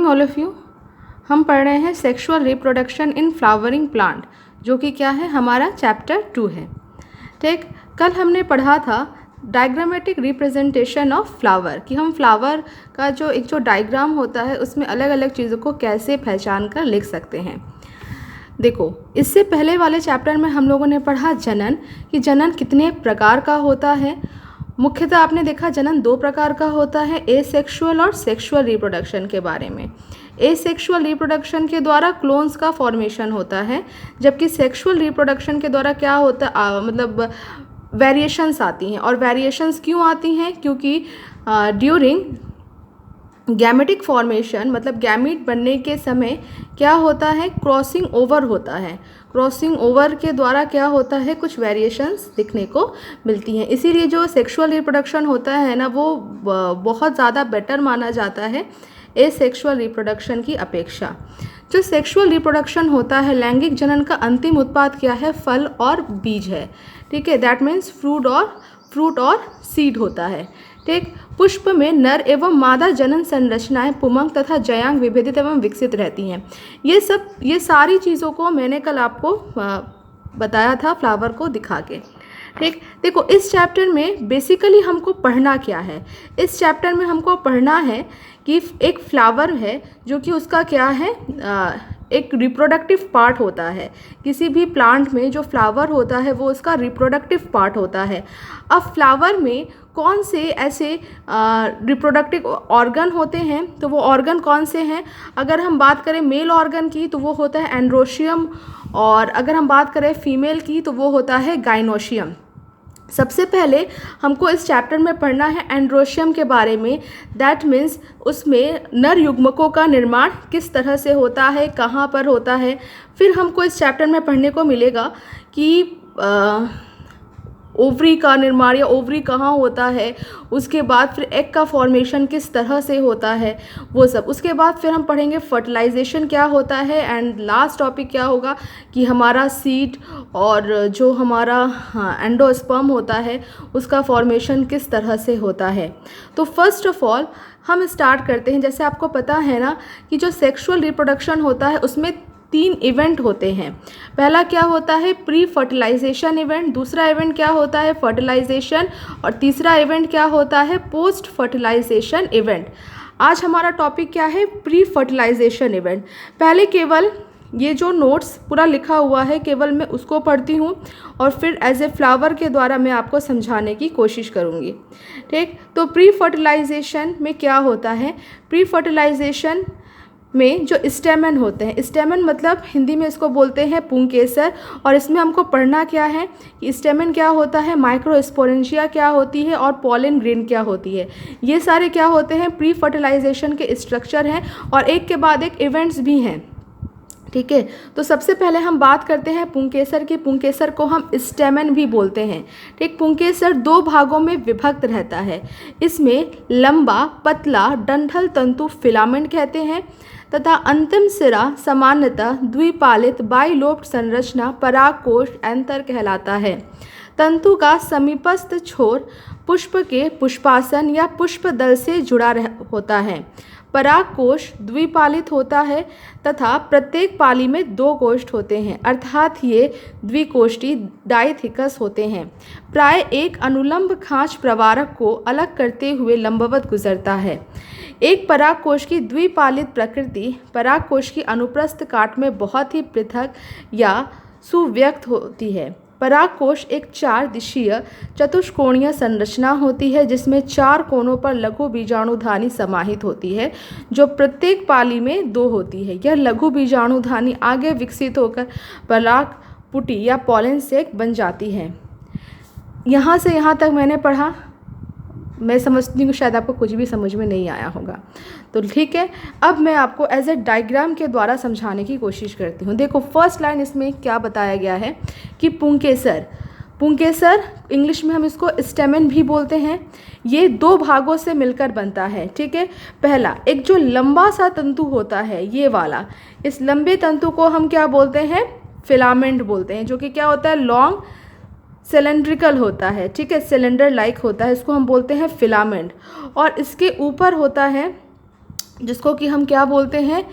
Morning all of you. हम पढ़ रहे हैं sexual reproduction in flowering plant, जो कि क्या है, हमारा चैप्टर 2 है। ठीक, कल हमने पढ़ा था डायग्रामेटिक रिप्रेजेंटेशन ऑफ फ्लावर, कि हम फ्लावर का जो डायग्राम होता है उसमें अलग अलग चीज़ों को कैसे पहचान कर लिख सकते हैं। देखो, इससे पहले वाले चैप्टर में हम लोगों ने पढ़ा जनन, कि जनन कितने प्रकार का होता है। मुख्यतः आपने देखा जनन 2 प्रकार का होता है, एसेक्सुअल और सेक्सुअल रिप्रोडक्शन के बारे में। एसेक्सुअल रिप्रोडक्शन के द्वारा क्लोन्स का फॉर्मेशन होता है, जबकि सेक्सुअल रिप्रोडक्शन के द्वारा क्या होता मतलब वेरिएशंस आती हैं। और वेरिएशंस क्यों आती हैं? क्योंकि ड्यूरिंग गैमेटिक फॉर्मेशन, मतलब गैमीट बनने के समय क्या होता है, क्रॉसिंग ओवर होता है। क्रॉसिंग ओवर के द्वारा क्या होता है, कुछ वेरिएशंस दिखने को मिलती हैं। इसीलिए जो सेक्सुअल रिप्रोडक्शन होता है ना, वो बहुत ज़्यादा बेटर माना जाता है एसेक्सुअल रिप्रोडक्शन की अपेक्षा। जो सेक्सुअल रिप्रोडक्शन होता है, लैंगिक जनन का अंतिम उत्पाद क्या है, फल और बीज है। ठीक है, दैट मीन्स फ्रूट और सीड होता है। ठीक, पुष्प में नर एवं मादा जनन संरचनाएं पुमंग तथा जयांग विभेदित एवं विकसित रहती हैं। ये सारी चीज़ों को मैंने कल आपको बताया था फ्लावर को दिखा के। ठीक, देखो इस चैप्टर में बेसिकली हमको पढ़ना क्या है। इस चैप्टर में हमको पढ़ना है कि एक फ्लावर है जो कि उसका क्या है, एक रिप्रोडक्टिव पार्ट होता है। किसी भी प्लांट में जो फ्लावर होता है वो उसका रिप्रोडक्टिव पार्ट होता है। अब फ्लावर में कौन से ऐसे रिप्रोडक्टिव ऑर्गन होते हैं, तो वो ऑर्गन कौन से हैं? अगर हम बात करें मेल ऑर्गन की तो वो होता है एंड्रोशियम, और अगर हम बात करें फीमेल की तो वो होता है गाइनोशियम। सबसे पहले हमको इस चैप्टर में पढ़ना है एंड्रोशियम के बारे में। दैट मीन्स उसमें नर युग्मकों का निर्माण किस तरह से होता है, कहाँ पर होता है। फिर हमको इस चैप्टर में पढ़ने को मिलेगा कि ओवरी का निर्माण या ओवरी कहाँ होता है, उसके बाद फिर एग का फॉर्मेशन किस तरह से होता है, वो सब। उसके बाद फिर हम पढ़ेंगे फर्टिलाइजेशन क्या होता है, एंड लास्ट टॉपिक क्या होगा कि हमारा सीड और जो हमारा एंडोस्पर्म होता है उसका फॉर्मेशन किस तरह से होता है। तो फर्स्ट ऑफ ऑल हम स्टार्ट करते हैं। जैसे आपको पता है ना कि जो सेक्सुअल रिप्रोडक्शन होता है उसमें 3 इवेंट होते हैं। पहला क्या होता है, प्री फर्टिलाइजेशन इवेंट, दूसरा इवेंट क्या होता है, फर्टिलाइजेशन, और तीसरा इवेंट क्या होता है, पोस्ट फर्टिलाइजेशन इवेंट। आज हमारा टॉपिक क्या है, प्री फर्टिलाइजेशन इवेंट। पहले केवल ये जो नोट्स पूरा लिखा हुआ है केवल मैं उसको पढ़ती हूँ, और फिर एज ए फ्लावर के द्वारा मैं आपको समझाने की कोशिश करूँगी। ठीक, तो प्री फर्टिलाइजेशन में क्या होता है, प्री फर्टिलाइजेशन में जो स्टेमन होते हैं, स्टेमन मतलब हिंदी में इसको बोलते हैं पुंकेसर, और इसमें हमको पढ़ना क्या है कि स्टेमन क्या होता है, माइक्रोस्पोरेंशिया क्या होती है, और पॉलन ग्रेन क्या होती है। ये सारे क्या होते हैं, प्री फर्टिलाइजेशन के स्ट्रक्चर हैं, और एक के बाद एक इवेंट्स भी हैं। ठीक है, तो सबसे पहले हम बात करते हैं पुंकेसर की। पुंकेसर को हम स्टेमन भी बोलते हैं। ठीक, पुंकेसर 2 भागों में विभक्त रहता है। इसमें लंबा पतला डंठल तंतु फिलामेंट कहते हैं, तथा अंतिम सिरा सामान्यतः द्विपालित बाइलोब्ड संरचना परागकोश एंथर कहलाता है। तंतु का समीपस्थ छोर पुष्प के पुष्पासन या पुष्प दल से जुड़ा होता है। परागकोश द्विपालित होता है तथा प्रत्येक पाली में 2 कोष्ठ होते हैं, अर्थात ये द्विकोष्ठी डाइथिकस होते हैं। प्राय एक अनुलंब खांच प्रवारक को अलग करते हुए लंबवत गुजरता है। एक परागकोश की द्विपालित प्रकृति परागकोश की अनुप्रस्थ काट में बहुत ही पृथक या सुव्यक्त होती है। परागकोश एक 4 दिशीय चतुष्कोणीय संरचना होती है, जिसमें 4 कोनों पर लघु बीजाणुधानी समाहित होती है, जो प्रत्येक पाली में 2 होती है। यह लघु बीजाणुधानी आगे विकसित होकर पराग पुटी या पॉलन सेक बन जाती है। यहाँ से यहाँ तक मैंने पढ़ा। मैं समझती हूँ शायद आपको कुछ भी समझ में नहीं आया होगा, तो ठीक है। अब मैं आपको एज ए डायग्राम के द्वारा समझाने की कोशिश करती हूँ। देखो फर्स्ट लाइन इसमें क्या बताया गया है कि पुंकेसर इंग्लिश में हम इसको स्टेमन भी बोलते हैं। ये 2 भागों से मिलकर बनता है। ठीक है, पहला एक जो लंबा सा तंतु होता है ये वाला, इस लंबे तंतु को हम क्या बोलते हैं, फिलामेंट बोलते हैं, जो कि क्या होता है, लॉन्ग सिलेंड्रिकल होता है। ठीक है, सिलेंडर लाइक होता है, इसको हम बोलते हैं फिलामेंट। और इसके ऊपर होता है जिसको कि हम क्या बोलते हैं,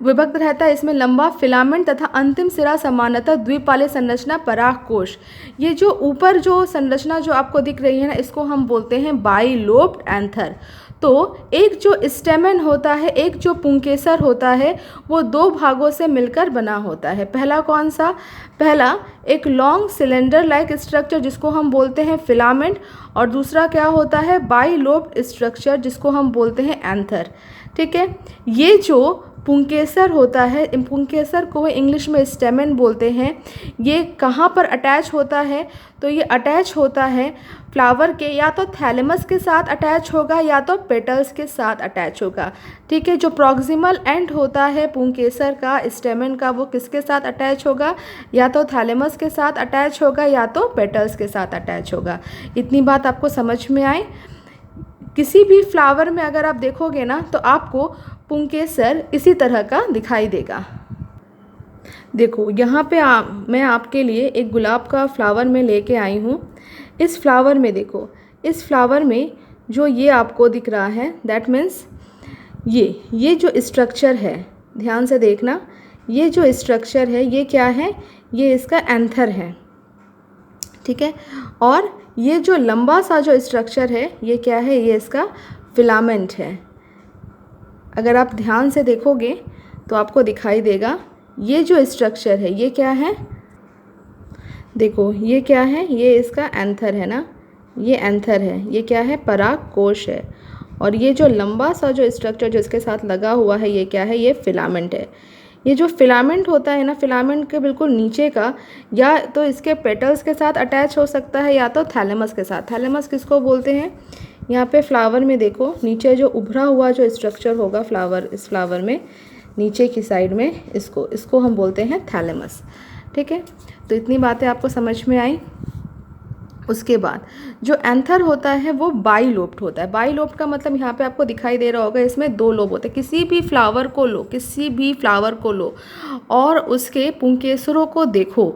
विभक्त रहता है। इसमें लंबा फिलामेंट तथा अंतिम सिरा सामान्यतः द्विपाली संरचना परागकोश। ये जो ऊपर जो संरचना जो आपको दिख रही है ना, इसको हम बोलते हैं बाइलोब्ड एंथर। तो एक जो स्टेमन होता है, एक जो पुंकेसर होता है, वो दो भागों से मिलकर बना होता है। पहला कौन सा? पहला एक लॉन्ग सिलेंडर लाइक स्ट्रक्चर जिसको हम बोलते हैं फिलामेंट, और दूसरा क्या होता है, बाइलोब्ड स्ट्रक्चर जिसको हम बोलते हैं एंथर। ठीक है, ये जो पुंकेसर होता है, पुंकेसर को इंग्लिश में स्टेमन बोलते हैं। ये कहाँ पर अटैच होता है? तो ये अटैच होता है फ्लावर के या तो थैलेमस के साथ अटैच होगा या तो पेटल्स के साथ अटैच होगा। ठीक है, जो प्रॉक्सिमल एंड होता है पुंकेसर का, स्टेमन का, वो किसके साथ अटैच होगा? या तो थैलेमस के साथ अटैच होगा या तो पेटल्स के साथ अटैच होगा। इतनी बात आपको समझ में आई? किसी भी फ्लावर में अगर आप देखोगे ना तो आपको पुंकेसर इसी तरह का दिखाई देगा। देखो यहाँ पे मैं आपके लिए एक गुलाब का फ्लावर में लेके आई हूँ। इस फ्लावर में देखो, इस फ्लावर में जो ये आपको दिख रहा है, दैट मीन्स ये जो स्ट्रक्चर है, ध्यान से देखना, ये जो स्ट्रक्चर है ये क्या है? ये इसका एंथर है। ठीक है, और ये जो लंबा सा जो स्ट्रक्चर है ये क्या है? ये इसका फिलामेंट है। अगर आप ध्यान से देखोगे तो आपको दिखाई देगा ये जो स्ट्रक्चर है ये क्या है? देखो ये क्या है? ये इसका एंथर है ना, ये एंथर है। ये क्या है? परागकोश है। और ये जो लंबा सा जो स्ट्रक्चर जो इसके साथ लगा हुआ है ये क्या है? ये फिलामेंट है। ये जो फिलामेंट होता है ना, फिलामेंट के बिल्कुल नीचे का या तो इसके पेटल्स के साथ अटैच हो सकता है या तो थैलेमस के साथ। थैलेमस किसको बोलते हैं? यहाँ पे फ्लावर में देखो, नीचे जो उभरा हुआ जो स्ट्रक्चर होगा फ्लावर, इस फ्लावर में नीचे की साइड में, इसको हम बोलते हैं थैलेमस। ठीक है, तो इतनी बातें आपको समझ में आई। उसके बाद जो एंथर होता है वो बाइलोब्ड होता है। बाइलोब्ड का मतलब यहाँ पे आपको दिखाई दे रहा होगा, इसमें दो लोब होते हैं। किसी भी फ्लावर को लो, किसी भी फ्लावर को लो और उसके पुंकेसरों को देखो,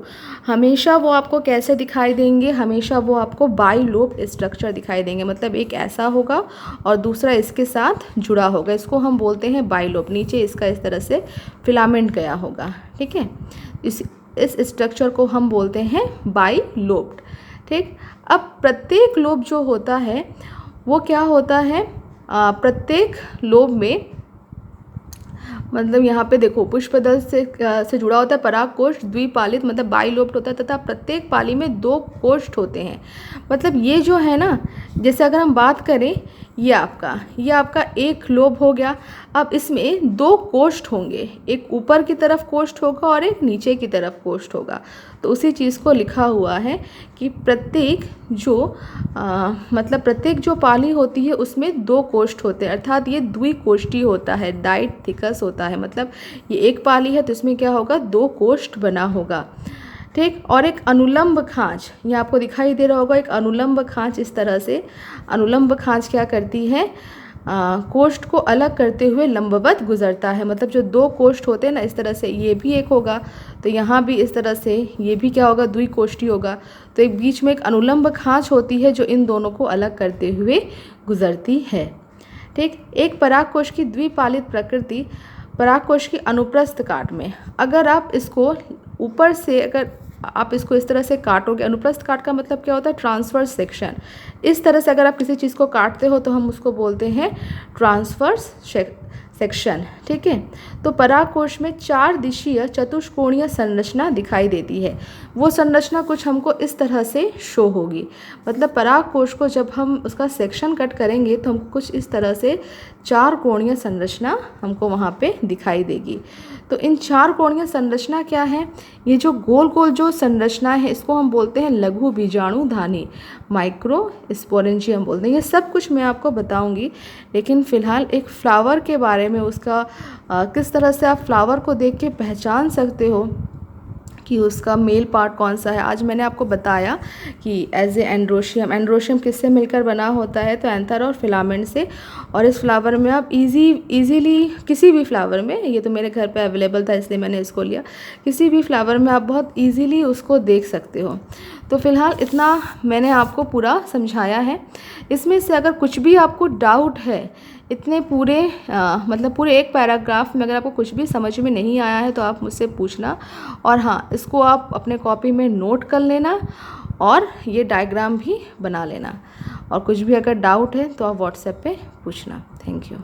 हमेशा वो आपको कैसे दिखाई देंगे? हमेशा वो आपको बाइलोब्ड स्ट्रक्चर दिखाई देंगे। मतलब एक ऐसा होगा और दूसरा इसके साथ जुड़ा होगा, इसको हम बोलते हैं बाइलोब्ड। नीचे इसका इस तरह से फिलामेंट गया होगा। ठीक है, इस स्ट्रक्चर को हम बोलते हैं बाइलोब्ड। ठीक, अब प्रत्येक लोब जो होता है वो क्या होता है? प्रत्येक लोब में, मतलब यहाँ पे देखो, पुष्पदल से जुड़ा होता है परागकोश, द्विपालित मतलब बाइलोब्ड होता है, तथा प्रत्येक पाली में दो कोष्ठ होते हैं। मतलब ये जो है ना, जैसे अगर हम बात करें, ये आपका एक लोब हो गया। अब इसमें दो कोष्ठ होंगे, एक ऊपर की तरफ कोष्ठ होगा और एक नीचे की तरफ कोष्ठ होगा। तो उसी चीज़ को लिखा हुआ है कि प्रत्येक जो पाली होती है उसमें दो कोष्ठ होते हैं, अर्थात ये द्विकोष्ठी होता है, डाइथिकस होता है। मतलब ये एक पाली है तो इसमें क्या होगा? दो कोष्ठ बना होगा। ठीक, और एक अनुलंब खांच, ये आपको दिखाई दे रहा होगा, एक अनुलंब खांच। इस तरह से अनुलंब खांच क्या करती है? कोष्ठ को अलग करते हुए लंबवत गुजरता है। मतलब जो दो कोष्ठ होते हैं ना, इस तरह से ये भी एक होगा, तो यहाँ भी इस तरह से ये भी क्या होगा? द्विकोष्ठी होगा। तो एक बीच में एक अनुलंब खांच होती है जो इन दोनों को अलग करते हुए गुजरती है। ठीक, एक परागकोश की द्विपालित प्रकृति, परागकोश की अनुप्रस्थ काट में, अगर आप इसको ऊपर से, अगर आप इसको इस तरह से काटोगे, अनुप्रस्थ काट का मतलब क्या होता है? Transverse section. इस तरह से अगर आप किसी चीज़ को काटते हो तो हम उसको बोलते हैं ट्रांसवर्स सेक्शन। ठीक है, तो परागकोश में चार दिशीय चतुष्कोणीय संरचना दिखाई देती है। वो संरचना कुछ हमको इस तरह से शो होगी। मतलब परागकोश को जब हम उसका सेक्शन कट करेंगे तो हमको कुछ इस तरह से चार कोणीय संरचना हमको वहाँ पे दिखाई देगी। तो इन चार कोणीय संरचना क्या है? ये जो गोल गोल जो संरचना है इसको हम बोलते हैं लघु बीजाणुधानी, माइक्रो स्पोरेंजियम बोलते हैं। ये सब कुछ मैं आपको बताऊंगी, लेकिन फ़िलहाल एक फ्लावर के बारे में, उसका किस तरह से आप फ्लावर को देख के पहचान सकते हो कि उसका मेल पार्ट कौन सा है। आज मैंने आपको बताया कि एज ए एंड्रोशियम किससे मिलकर बना होता है? तो एंथर और फिलामेंट से। और इस फ्लावर में आप इजीली किसी भी फ्लावर में, ये तो मेरे घर पे अवेलेबल था इसलिए मैंने इसको लिया, किसी भी फ्लावर में आप बहुत इजीली उसको देख सकते हो। तो फ़िलहाल इतना मैंने आपको पूरा समझाया है। इसमें से अगर कुछ भी आपको डाउट है इतने पूरे मतलब पूरे एक पैराग्राफ में अगर आपको कुछ भी समझ में नहीं आया है तो आप मुझसे पूछना, और हाँ, इसको आप अपने कॉपी में नोट कर लेना और ये डायग्राम भी बना लेना, और कुछ भी अगर डाउट है तो आप व्हाट्सएप पे पूछना। Thank you.